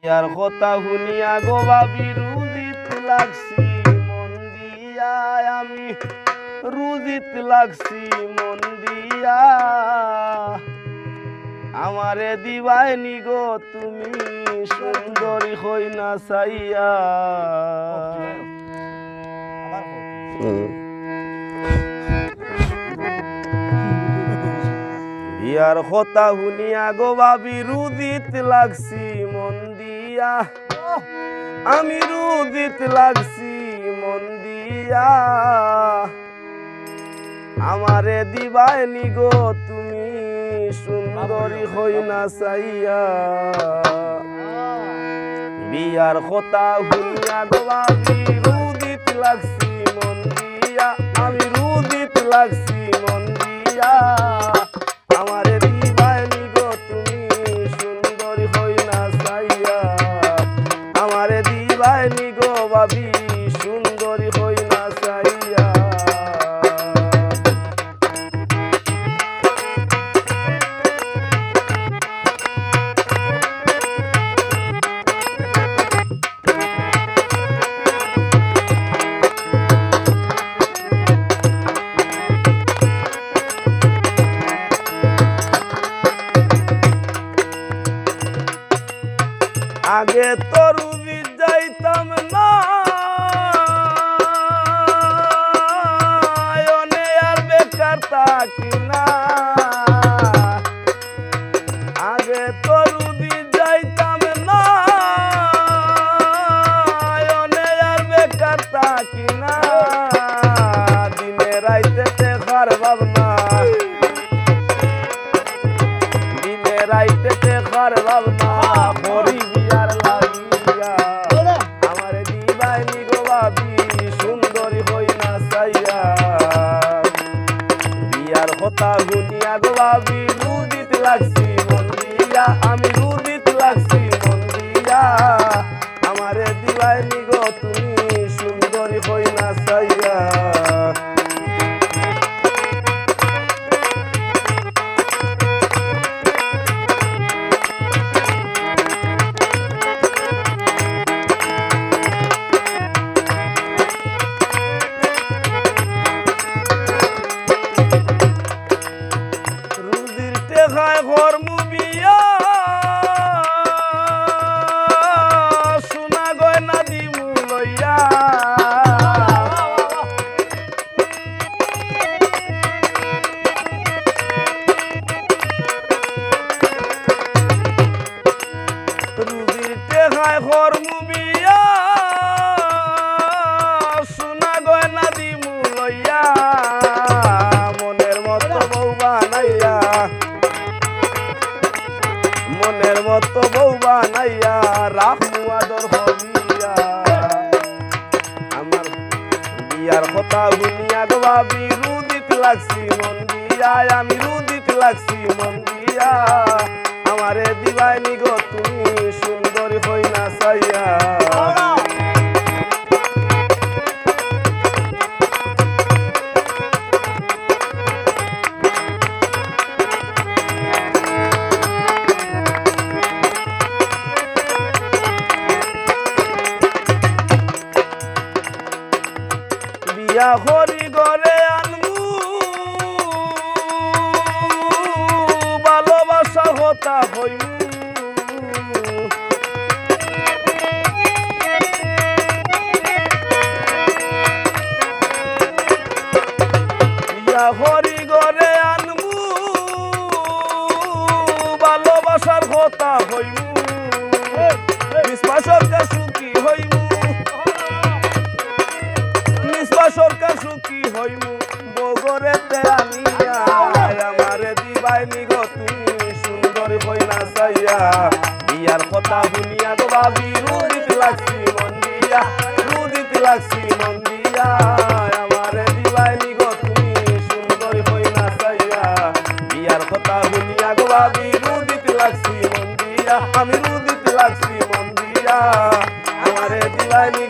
ইয়ার কথা শুনিয়া গো ভাবি রুজিত লাগছি মন দিয়া, আমি রুজিত লাগছি মন দিয়া। আমারে দিবাইনি গো তুমি সুন্দরী হই না চাইয়া। বিয়ার কথা শুনিয়া গো ভাবি রুজিত লাগছি মন দিয়া, আমি রুজিত লাগছি মন দিয়া। আমারে দিবাইনি গো তুমি সুন্দরী হই না চাইয়া। বিয়ার কথা শুনিয়া গো ভাবি রুজিত লাগছি মন দিয়া, আমি রুজিত লাগছি মন দিয়া। আমারে দিবাইনি গো তুমি সুন্দরী হই না চাইয়া। আমারে দিবাইনি গো ভাবি সুন্দরী হই না চাইয়া। আগে তো রুবি যাইতাম না আর বেকার থাকি না। আগে তো রুবি যাইতাম না আর বেকার থাকি না। দিনে রাইতে দেখার ভাবনা, দিনে রাইতে দেখার ভাবনা করি বিয়ার লাগিয়া। আমার দিবাইনি গো ভাবি সুন্দরী হই না চাইয়া। বিয়ার কথা শুনিয়া গো ভাবি রুজিত লাগছি মন দিয়া, আমি রুজিত লাগছি মন দিয়া। আমারে দিবাইনি গো তুমি সুন্দরী হই না চাইয়া। ঘরমু বিয়া সোনা গয়না দিমু লইয়া। রুজির টেকায় ঘরমু বিয়া সোনা গয়না দিমু লইয়া। মনের মতো বউ বানাইয়া, মনের মতো বউ বানাইয়া রাখমু আদর হইয়া। আমার বিয়ার কথা শুনিয়া গো ভাবি রুজিত লাগছি মন দিয়া, আমি রুজিত লাগছি মন দিয়া। আমারে দিবাইনি গো তুমি সুন্দরী হই না চাইয়া। বিয়া হরি গরে আনমু ভালোবাসা হতা হইমু। বিয়া হরি গরে আনমু ভালোবাসার হতা হইমু। বিশ্বাসকে সুখী হইমু, সরকার সুখী হইমু বগরেতে আনিয়া। আমারে দিবাইনি গো তুমি সুন্দরী হই না চাইয়া। বিয়ার কথা শুনিয়া গো ভাবি রুজিত লাগছি মন দিয়া, রুজিত লাগছি মন দিয়া। আমারে দিবাইনি গো তুমি সুন্দরী হই না চাইয়া। বিয়ার কথা শুনিয়া গো ভাবি রুজিত লাগছি মন দিয়া, আমি রুজিত লাগছি মন দিয়া। আমারে দিবাইনি